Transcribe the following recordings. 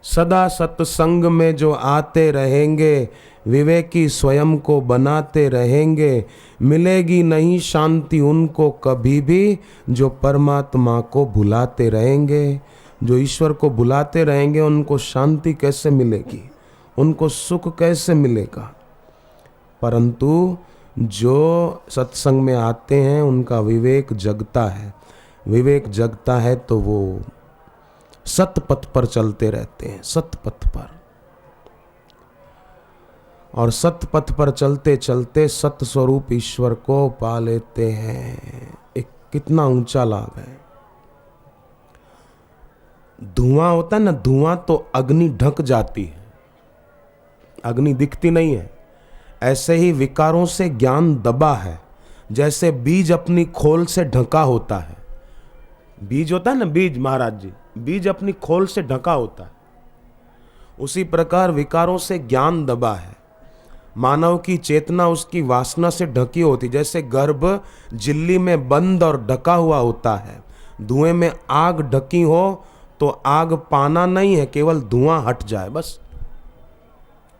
सदा सत्संग में जो आते रहेंगे, विवेकी स्वयं को बनाते रहेंगे, मिलेगी नहीं शांति उनको कभी भी जो परमात्मा को भुलाते रहेंगे। जो ईश्वर को भुलाते रहेंगे उनको शांति कैसे मिलेगी, उनको सुख कैसे मिलेगा। परंतु जो सत्संग में आते हैं उनका विवेक जगता है। विवेक जगता है तो वो सतपथ पर चलते रहते हैं, सतपथ पर। और सतपथ पर चलते चलते सत स्वरूप ईश्वर को पा लेते हैं। एक कितना ऊंचा लाभ है। धुआं होता है ना, धुआं तो अग्नि ढक जाती है, अग्नि दिखती नहीं है। ऐसे ही विकारों से ज्ञान दबा है। जैसे बीज अपनी खोल से ढका होता है, बीज होता है ना, बीज महाराज जी, बीज अपनी खोल से ढका होता है, उसी प्रकार विकारों से ज्ञान दबा है। मानव की चेतना उसकी वासना से ढकी होती। जैसे गर्भ झिल्ली में बंद और ढका हुआ होता है, धुएं में आग ढकी हो तो आग पाना नहीं है, केवल धुआं हट जाए बस।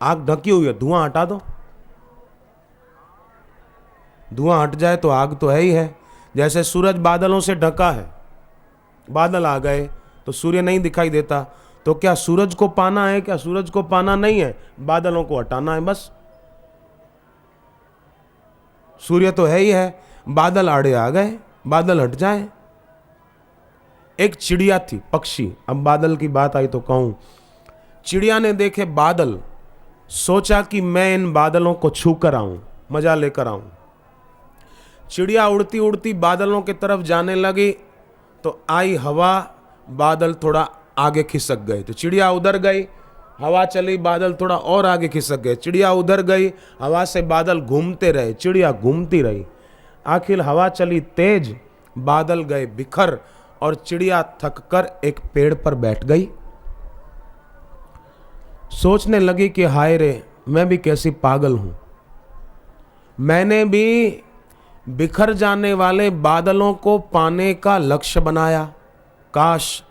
आग ढकी हुई है, धुआं हटा दो, धुआं हट जाए तो आग तो है ही है। जैसे सूरज बादलों से ढका है, बादल आ गए तो सूर्य नहीं दिखाई देता, तो क्या सूरज को पाना है? क्या सूरज को पाना नहीं है, बादलों को हटाना है बस। सूर्य तो है ही है, बादल आड़े आ गए, बादल हट जाए। एक चिड़िया थी, पक्षी, अब बादल की बात आई तो कहूं, चिड़िया ने देखे बादल, सोचा कि मैं इन बादलों को छू कर आऊं, मजा लेकर आऊं। चिड़िया उड़ती उड़ती बादलों की तरफ जाने लगी तो आई हवा, बादल थोड़ा आगे खिसक गए, तो चिड़िया उधर गई, हवा चली, बादल थोड़ा और आगे खिसक गए। चिड़िया उधर गई, हवा से बादल घूमते रहे, चिड़िया घूमती रही। आखिर हवा चली तेज, बादल गए बिखर और चिड़िया थककर एक पेड़ पर बैठ गई। सोचने लगी कि हाय रे, मैं भी कैसी पागल हूं, मैंने भी बिखर जाने वाले बादलों को पाने का लक्ष्य बनाया। काश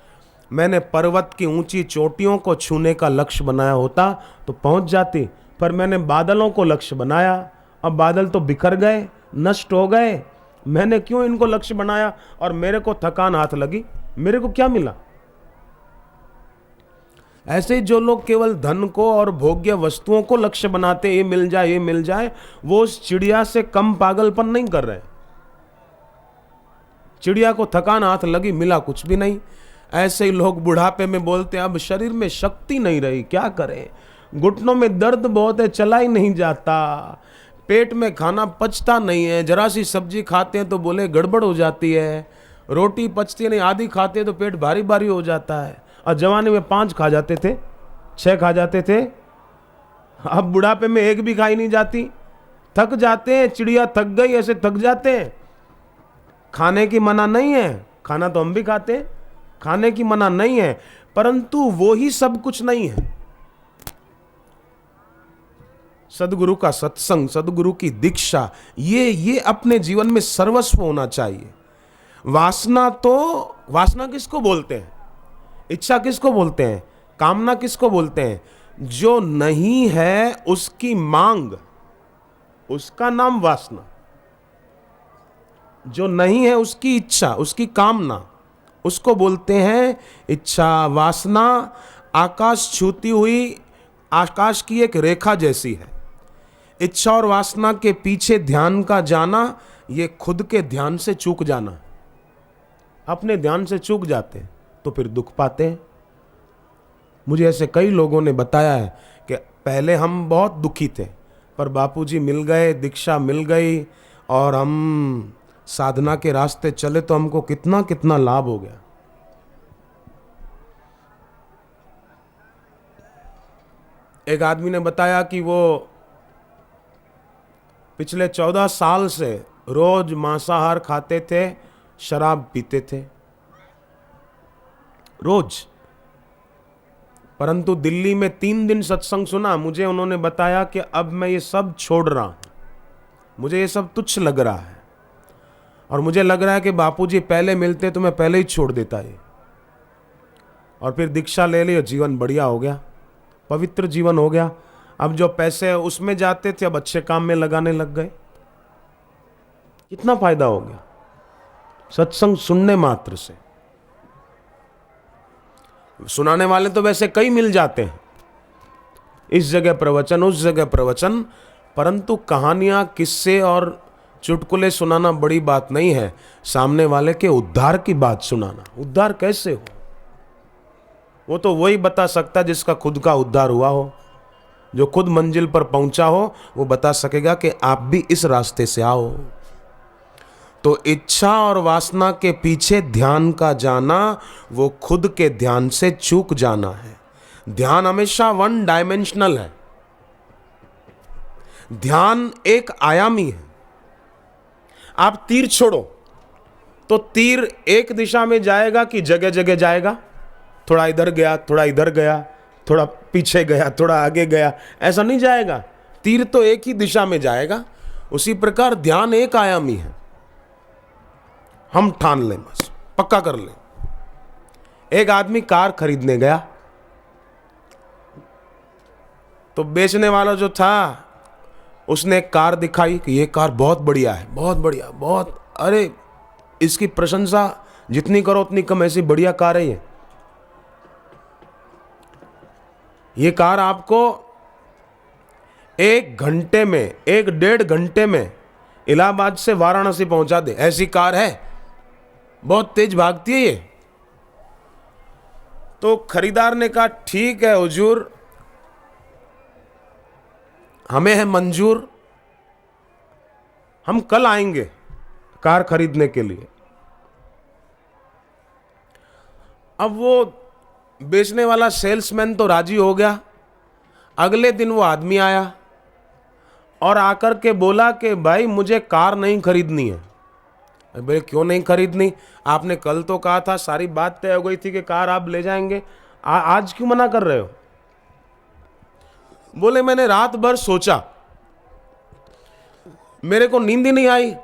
मैंने पर्वत की ऊंची चोटियों को छूने का लक्ष्य बनाया होता तो पहुंच जाती, पर मैंने बादलों को लक्ष्य बनाया। अब बादल तो बिखर गए, नष्ट हो गए, मैंने क्यों इनको लक्ष्य बनाया और मेरे को थकान हाथ लगी, मेरे को क्या मिला। ऐसे जो लोग केवल धन को और भोग्य वस्तुओं को लक्ष्य बनाते, ये मिल जाए ये मिल जाए, वो उस चिड़िया से कम पागलपन नहीं कर रहे। चिड़िया को थकान हाथ लगी, मिला कुछ भी नहीं। ऐसे ही लोग बुढ़ापे में बोलते हैं अब शरीर में शक्ति नहीं रही, क्या करें, घुटनों में दर्द बहुत है, चला ही नहीं जाता, पेट में खाना पचता नहीं है, जरा सी सब्जी खाते हैं तो बोले गड़बड़ हो जाती है, रोटी पचती नहीं, आधी खाते हैं तो पेट भारी भारी हो जाता है। और जवानी में 5 खा जाते थे, 6 खा जाते थे, अब बुढ़ापे में 1 भी खाई नहीं जाती, थक जाते हैं। चिड़िया थक गई, ऐसे थक जाते हैं। खाने की मना नहीं है, खाना तो हम भी खाते हैं, खाने की मना नहीं है, परंतु वो ही सब कुछ नहीं है। सदगुरु का सत्संग, सदगुरु की दीक्षा, ये अपने जीवन में सर्वस्व होना चाहिए। वासना तो, वासना किसको बोलते हैं, इच्छा किसको बोलते हैं, कामना किसको बोलते हैं? जो नहीं है उसकी मांग, उसका नाम वासना। जो नहीं है उसकी इच्छा, उसकी कामना, उसको बोलते हैं इच्छा। वासना आकाश छूती हुई आकाश की एक रेखा जैसी है। इच्छा और वासना के पीछे ध्यान का जाना, ये खुद के ध्यान से चूक जाना। अपने ध्यान से चूक जाते हैं तो फिर दुख पाते हैं। मुझे ऐसे कई लोगों ने बताया है कि पहले हम बहुत दुखी थे, पर बापूजी मिल गए, दीक्षा मिल गई और हम साधना के रास्ते चले तो हमको कितना कितना लाभ हो गया। एक आदमी ने बताया कि वो पिछले 14 साल से रोज मांसाहार खाते थे, शराब पीते थे रोज, परंतु दिल्ली में 3 दिन सत्संग सुना, मुझे उन्होंने बताया कि अब मैं ये सब छोड़ रहा हूं, मुझे ये सब तुच्छ लग रहा है और मुझे लग रहा है कि बापूजी पहले मिलते तो मैं पहले ही छोड़ देता ये। और फिर दीक्षा ले ली, जीवन बढ़िया हो गया, पवित्र जीवन हो गया। अब जो पैसे उसमें जाते थे अब अच्छे काम में लगाने लग गए। कितना फायदा हो गया सत्संग सुनने मात्र से। सुनाने वाले तो वैसे कई मिल जाते हैं, इस जगह प्रवचन उस जगह प्रवचन, परंतु कहानियां किस्से और चुटकुले सुनाना बड़ी बात नहीं है। सामने वाले के उद्धार की बात सुनाना, उद्धार कैसे हो वो तो वही बता सकता है जिसका खुद का उद्धार हुआ हो, जो खुद मंजिल पर पहुंचा हो, वो बता सकेगा कि आप भी इस रास्ते से आओ। तो इच्छा और वासना के पीछे ध्यान का जाना वो खुद के ध्यान से चूक जाना है। ध्यान हमेशा वन डायमेंशनल है, ध्यान एक आयामी है। आप तीर छोड़ो तो तीर एक दिशा में जाएगा कि जगह जगह जाएगा, थोड़ा इधर गया, थोड़ा इधर गया, थोड़ा पीछे गया, थोड़ा आगे गया, ऐसा नहीं जाएगा। तीर तो एक ही दिशा में जाएगा। उसी प्रकार ध्यान एक आयामी है। हम ठान लें, बस पक्का कर लें। एक आदमी कार खरीदने गया तो बेचने वाला जो था उसने एक कार दिखाई कि ये कार बहुत बढ़िया है, बहुत बढ़िया, बहुत, अरे इसकी प्रशंसा जितनी करो उतनी कम, ऐसी बढ़िया कार है ये कार आपको 1 घंटे में, 1-1.5 घंटे में इलाहाबाद से वाराणसी पहुंचा दे, ऐसी कार है, बहुत तेज भागती है ये। तो खरीदार ने कहा ठीक है हुजूर, हमें है मंजूर, हम कल आएंगे कार खरीदने के लिए। अब वो बेचने वाला सेल्समैन तो राजी हो गया। अगले दिन वो आदमी आया और आकर के बोला कि भाई मुझे कार नहीं खरीदनी है। भाई क्यों नहीं खरीदनी? आपने कल तो कहा था, सारी बात तय हो गई थी कि कार आप ले जाएंगे, आज क्यों मना कर रहे हो? बोले मैंने रात भर सोचा, मेरे को नींद ही नहीं आई।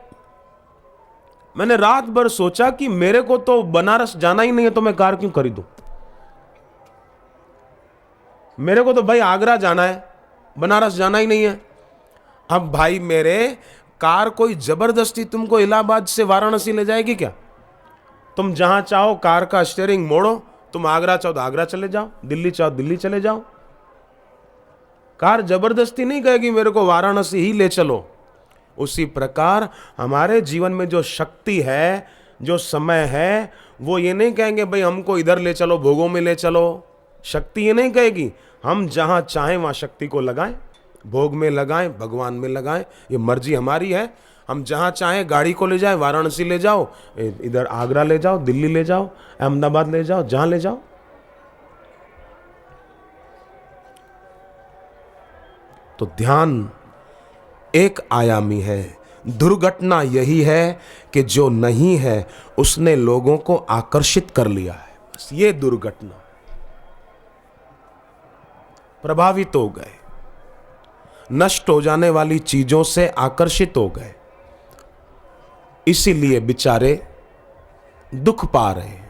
मैंने रात भर सोचा कि मेरे को तो बनारस जाना ही नहीं है तो मैं कार क्यों खरीदूं? मेरे को तो भाई आगरा जाना है, बनारस जाना ही नहीं है। अब भाई मेरे, कार कोई जबरदस्ती तुमको इलाहाबाद से वाराणसी ले जाएगी क्या? तुम जहां चाहो कार का स्टीयरिंग मोड़ो, तुम आगरा चाहो तो आगरा चले जाओ, दिल्ली चाहो दिल्ली चले जाओ। कार जबरदस्ती नहीं कहेगी मेरे को वाराणसी ही ले चलो। उसी प्रकार हमारे जीवन में जो शक्ति है, जो समय है, वो ये नहीं कहेंगे भाई हमको इधर ले चलो, भोगों में ले चलो। शक्ति ये नहीं कहेगी, हम जहां चाहें वहां शक्ति को लगाएं, भोग में लगाएं, भगवान में लगाएं, ये मर्जी हमारी है। हम जहां चाहें गाड़ी को ले जाएं, वाराणसी ले जाओ, इधर आगरा ले जाओ, दिल्ली ले जाओ, अहमदाबाद ले जाओ, जहां ले जाओ। तो ध्यान एक आयामी है। दुर्घटना यही है कि जो नहीं है उसने लोगों को आकर्षित कर लिया है, बस ये दुर्घटना। प्रभावित हो गए, नष्ट हो जाने वाली चीजों से आकर्षित हो गए, इसीलिए बेचारे दुख पा रहे हैं।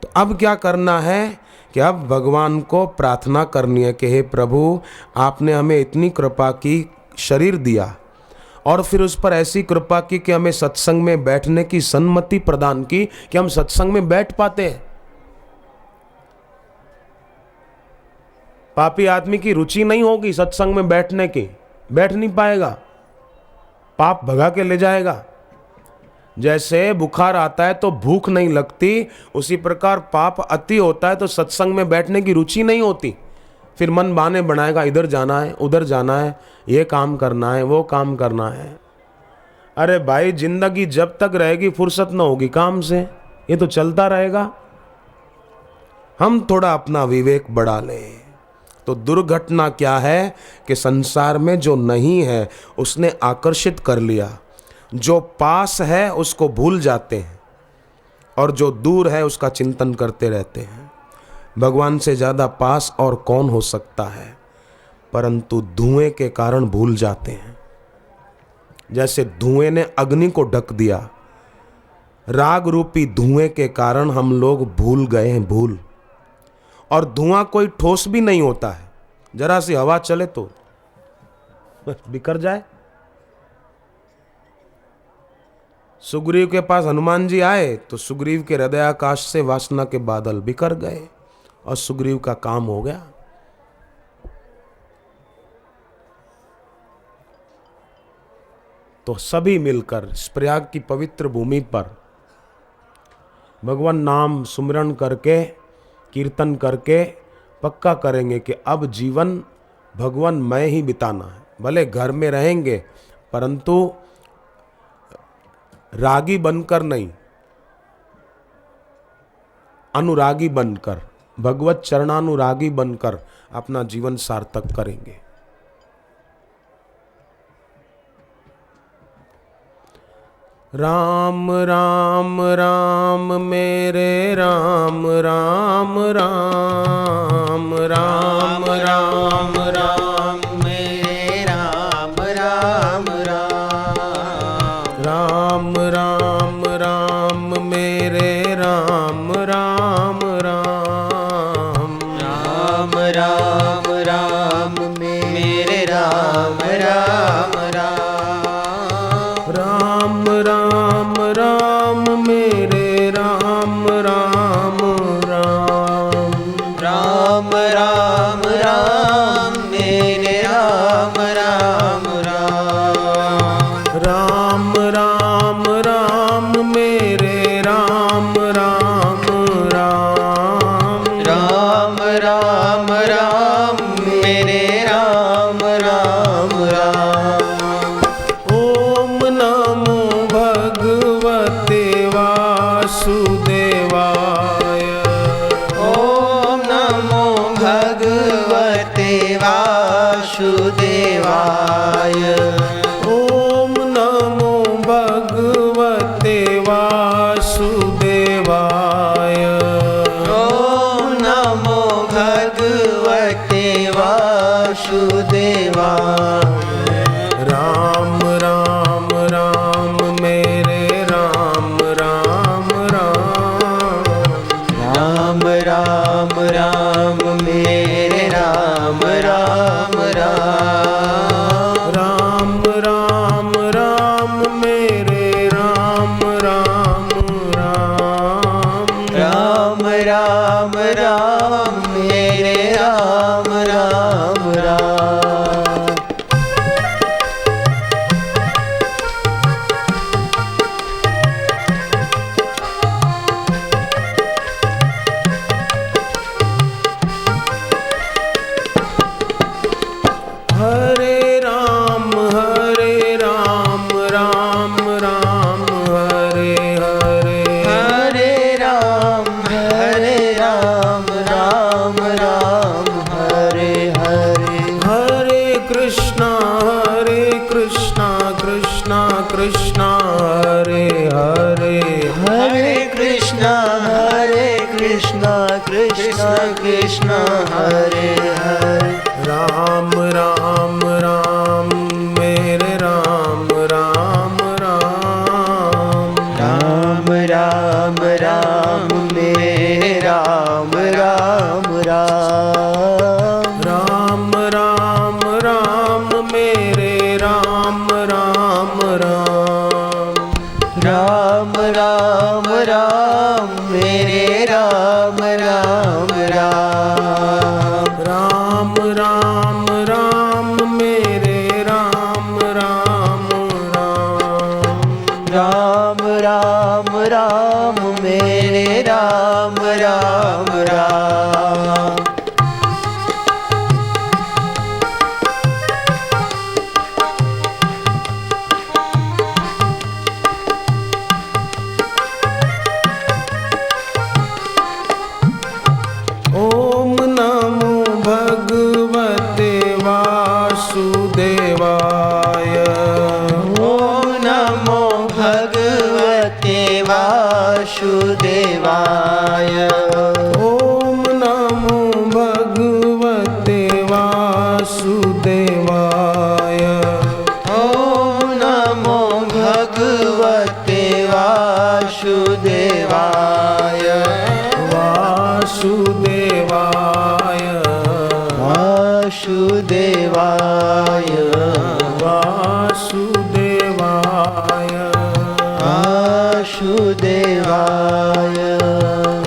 तो अब क्या करना है कि अब भगवान को प्रार्थना करनी है कि हे प्रभु, आपने हमें इतनी कृपा की, शरीर दिया, और फिर उस पर ऐसी कृपा की कि हमें सत्संग में बैठने की सन्मति प्रदान की कि हम सत्संग में बैठ पाते हैं। पापी आदमी की रुचि नहीं होगी सत्संग में बैठने की, बैठ नहीं पाएगा, पाप भगा के ले जाएगा। जैसे बुखार आता है तो भूख नहीं लगती, उसी प्रकार पाप अति होता है तो सत्संग में बैठने की रुचि नहीं होती। फिर मन बहाने बनाएगा, इधर जाना है, उधर जाना है, ये काम करना है, वो काम करना है। अरे भाई, जिंदगी जब तक रहेगी फुर्सत ना होगी काम से, ये तो चलता रहेगा। हम थोड़ा अपना विवेक बढ़ा लें। तो दुर्घटना क्या है कि संसार में जो नहीं है उसने आकर्षित कर लिया, जो पास है उसको भूल जाते हैं और जो दूर है उसका चिंतन करते रहते हैं। भगवान से ज़्यादा पास और कौन हो सकता है, परंतु धुएं के कारण भूल जाते हैं। जैसे धुएं ने अग्नि को ढक दिया, राग रूपी धुएं के कारण हम लोग भूल गए हैं भूल। और धुआं कोई ठोस भी नहीं होता है, जरा सी हवा चले तो बिखर जाए। सुग्रीव के पास हनुमान जी आए तो सुग्रीव के हृदयाकाश से वासना के बादल बिखर गए और सुग्रीव का काम हो गया। तो सभी मिलकर इस प्रयाग की पवित्र भूमि पर भगवान नाम सुमिरन करके, कीर्तन करके पक्का करेंगे कि अब जीवन भगवान मैं ही बिताना है। भले घर में रहेंगे परंतु रागी बनकर नहीं, अनुरागी बनकर, भगवत चरणानुरागी बनकर अपना जीवन सार्थक करेंगे। राम राम राम मेरे राम, राम राम राम राम राम मेरे राम, राम राम राम राम राम मेरे राम, राम राम राम राम राम मेरे राम, राम राम राम राम मेरे राम, राम राम राम राम राम मेरे राम, राम राम राम राम मेरे राम, राम राम राम राम राम मेरे राम, राम ओम नमो भगवते वासुदेवाय। ओम नमो भगवते वासुदेवाय। ओम नमो भगवते वासुदेवाय। ओम नमो भगवते वासुदेवाय। राम राम राम मेरे राम, राम राम राम राम राम मेरे राम, राम राम राम राम मेरे राम, राम राम राम राम मेरे राम, राम हरे राम राम राम हरे हरे। हरे राम राम राम हरे हरे। हरे कृष्णा कृष्णा कृष्णा हरे हरे। हरे कृष्णा कृष्णा कृष्णा हरे हरे। राम राम राम मेरे राम, राम राम राम राम मेरे राम, राम राम राम राम मेरे राम, राम राम राम राम मेरे राम, राम राम राम राम मेरे राम, राम राम राम राम मेरे राम, राम ओम नमो भगवते वासुदेवाय। ओम नमो भगवते वासुदेवाय। ओम नमो भगवते वासुदेवाय। ओम नमो भगवते वासुदेवाय। वासुदेवाय वासुदेवाय वासुदेवाय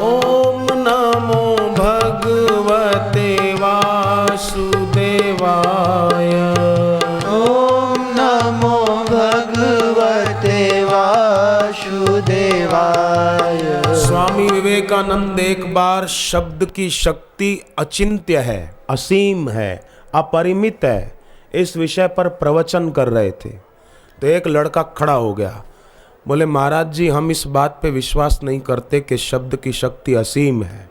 ओम नमो भगवते वासुदेवाय ओम नमो भगवते वासुदेवाय। स्वामी विवेकानंद एक बार शब्द की शक्ति अचिंत्य है, असीम है, अपरिमित है, इस विषय पर प्रवचन कर रहे थे। तो एक लड़का खड़ा हो गया, बोले महाराज जी हम इस बात पे विश्वास नहीं करते कि शब्द की शक्ति असीम है,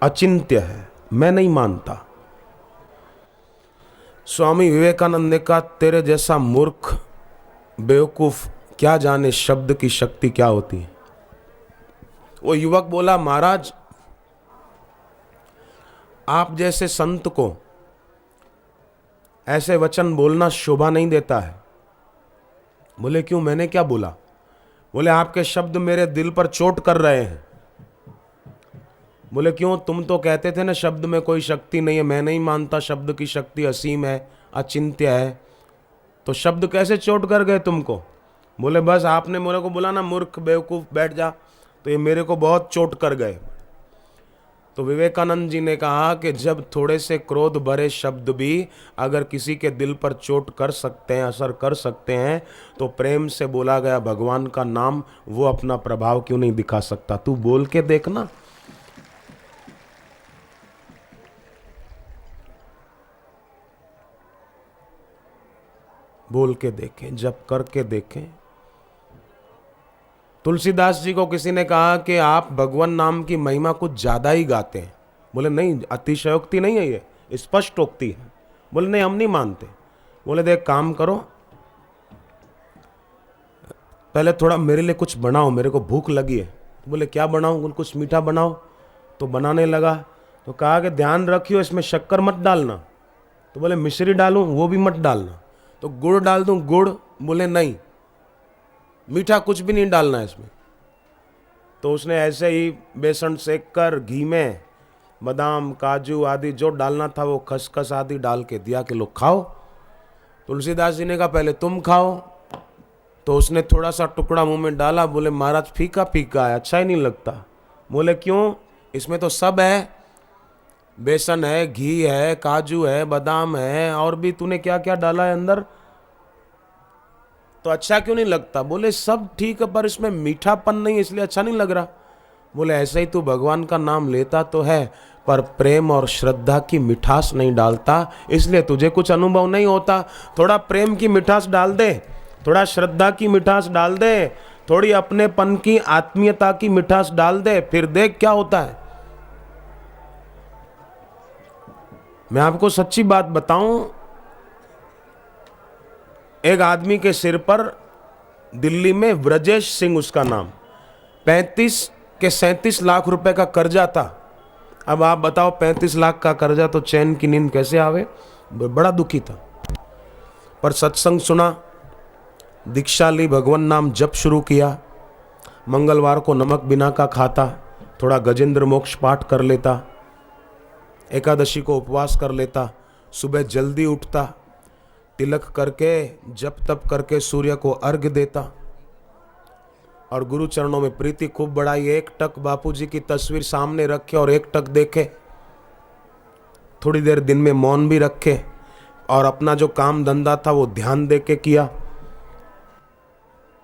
अचिंत्य है, मैं नहीं मानता। स्वामी विवेकानंद ने कहा तेरे जैसा मूर्ख बेवकूफ क्या जाने शब्द की शक्ति क्या होती है। वो युवक बोला महाराज आप जैसे संत को ऐसे वचन बोलना शोभा नहीं देता है। बोले क्यों, मैंने क्या बोला? बोले आपके शब्द मेरे दिल पर चोट कर रहे हैं। बोले क्यों, तुम तो कहते थे ना शब्द में कोई शक्ति नहीं है। मैं नहीं मानता शब्द की शक्ति असीम है, अचिंत्य है। तो शब्द कैसे चोट कर गए तुमको? बोले बस आपने मेरे को बोला ना मूर्ख बेवकूफ बैठ जा, तो ये मेरे को बहुत चोट कर गए। तो विवेकानंद जी ने कहा कि जब थोड़े से क्रोध भरे शब्द भी अगर किसी के दिल पर चोट कर सकते हैं, असर कर सकते हैं, तो प्रेम से बोला गया भगवान का नाम वो अपना प्रभाव क्यों नहीं दिखा सकता? तू बोल के देखना। बोल के देखें, जब करके देखें। तुलसीदास जी को किसी ने कहा कि आप भगवान नाम की महिमा कुछ ज्यादा ही गाते हैं। बोले नहीं, अतिशयोक्ति नहीं है, ये स्पष्टोक्ति है। बोले नहीं हम नहीं मानते। बोले देख काम करो, पहले थोड़ा मेरे लिए कुछ बनाओ, मेरे को भूख लगी है। बोले क्या बनाऊं? बोले कुछ मीठा बनाओ। तो बनाने लगा। तो कहा कि ध्यान रखियो इसमें शक्कर मत डालना। तो बोले मिश्री डालूं? वो भी मत डालना। तो गुड़ डाल दूं? गुड़? बोले नहीं, मीठा कुछ भी नहीं डालना है इसमें। तो उसने ऐसे ही बेसन सेक कर घी में बादाम काजू आदि जो डालना था वो खसखस आदि डाल के दिया कि लोग खाओ। तुलसीदास जी ने कहा पहले तुम खाओ। तो उसने थोड़ा सा टुकड़ा मुंह में डाला। बोले महाराज फीका फीका है, अच्छा ही नहीं लगता। बोले क्यों? इसमें तो सब है, बेसन है, घी है, काजू है, बादाम है, और भी तूने क्या क्या डाला है अंदर, तो अच्छा क्यों नहीं लगता? बोले सब ठीक है पर इसमें मीठापन नहीं, इसलिए अच्छा नहीं लग रहा। बोले ऐसे ही तू भगवान का नाम लेता तो है पर प्रेम और श्रद्धा की मिठास नहीं डालता, इसलिए तुझे कुछ अनुभव नहीं होता। थोड़ा प्रेम की मिठास डाल दे, थोड़ा श्रद्धा की मिठास डाल दे, थोड़ी अपनेपन की आत्मीयता की मिठास डाल दे, फिर देख क्या होता है। मैं आपको सच्ची बात बताऊं, एक आदमी के सिर पर दिल्ली में ब्रजेश सिंह उसका नाम, 35 के 37 लाख रुपए का कर्जा था। अब आप बताओ 35 लाख का कर्जा तो चैन की नींद कैसे आवे? बड़ा दुखी था। पर सत्संग सुना, दीक्षा ली, भगवान नाम जप शुरू किया, मंगलवार को नमक बिना का खाता, थोड़ा गजेंद्र मोक्ष पाठ कर लेता, एकादशी को उपवास कर लेता, सुबह जल्दी उठता, तिलक करके जप तप करके सूर्य को अर्घ्य देता और गुरु चरणों में प्रीति खूब बढ़ाई। एक टक बापूजी की तस्वीर सामने रखे और एक टक देखे, थोड़ी देर दिन में मौन भी रखे और अपना जो काम धंधा था वो ध्यान दे के किया।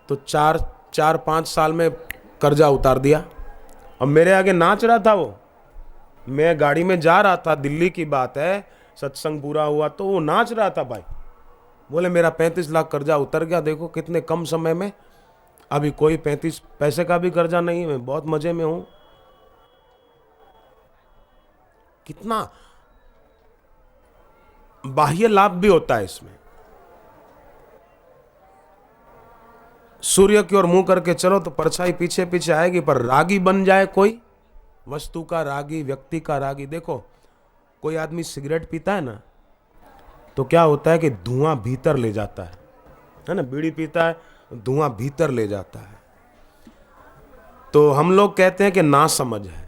तो 4-5 साल में कर्जा उतार दिया। और मेरे आगे नाच रहा था वो। मैं गाड़ी में जा रहा था, दिल्ली की बात है, सत्संग पूरा हुआ तो वो नाच रहा था भाई। बोले मेरा 35 लाख कर्जा उतर गया, देखो कितने कम समय में। अभी कोई 35 पैसे का भी कर्जा नहीं है, मैं बहुत मजे में हूं। कितना बाह्य लाभ भी होता है इसमें। सूर्य की ओर मुंह करके चलो तो परछाई पीछे पीछे आएगी, पर रागी बन जाए कोई, वस्तु का रागी, व्यक्ति का रागी। देखो कोई आदमी सिगरेट पीता है ना, तो क्या होता है कि धुआं भीतर ले जाता है ना। बीड़ी पीता है, धुआं भीतर ले जाता है। तो हम लोग कहते हैं कि ना समझ है,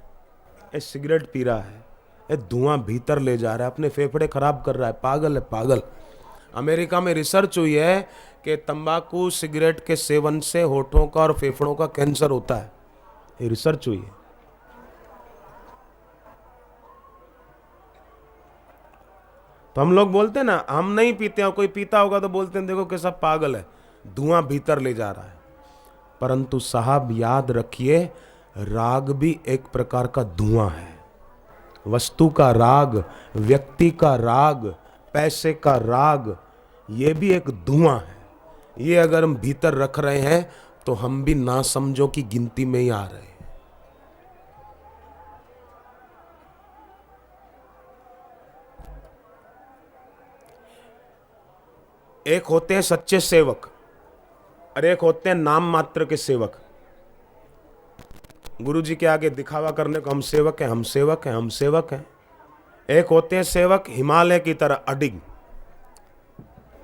ये सिगरेट पी रहा है, ये धुआं भीतर ले जा रहा है, अपने फेफड़े खराब कर रहा है, पागल है पागल। अमेरिका में रिसर्च हुई है कि तंबाकू सिगरेट के सेवन से होठों का और फेफड़ों का कैंसर होता है, ये रिसर्च हुई है। तो हम लोग बोलते हैं ना, हम नहीं पीते हैं, कोई पीता होगा तो बोलते हैं देखो कैसा पागल है, धुआं भीतर ले जा रहा है। परंतु साहब याद रखिए, राग भी एक प्रकार का धुआं है। वस्तु का राग, व्यक्ति का राग, पैसे का राग, ये भी एक धुआं है। ये अगर हम भीतर रख रहे हैं तो हम भी ना समझो की गिनती में ही आ रहे हैं। एक होते हैं सच्चे सेवक और एक होते हैं नाम मात्र के सेवक। गुरु जी के आगे दिखावा करने को हम सेवक हैं, हम सेवक हैं, हम सेवक हैं। एक होते हैं सेवक हिमालय की तरह अडिग,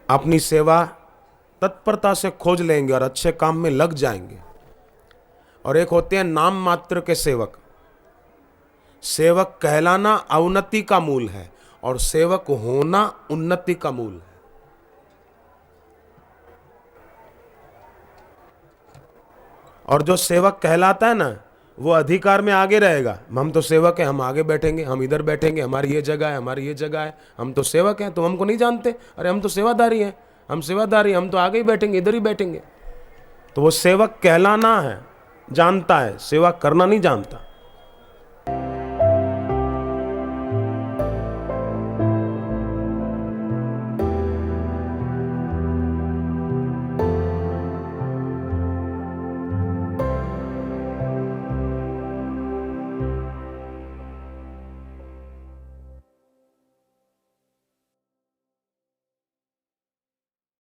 अपनी सेवा तत्परता से खोज लेंगे और अच्छे काम में लग जाएंगे। और एक होते हैं नाम मात्र के सेवक। सेवक कहलाना अवनति का मूल है और सेवक होना उन्नति का मूल है। और जो सेवक कहलाता है ना, वो अधिकार में आगे रहेगा। हम तो सेवक हैं, हम आगे बैठेंगे, हम इधर बैठेंगे, हमारी ये जगह है, हमारी ये जगह है, हम तो सेवक हैं, तो हमको नहीं जानते, अरे हम तो सेवादारी हैं, हम सेवादारी, हम तो आगे ही बैठेंगे, इधर ही बैठेंगे। तो वो सेवक कहलाना है जानता है, सेवा करना नहीं जानता।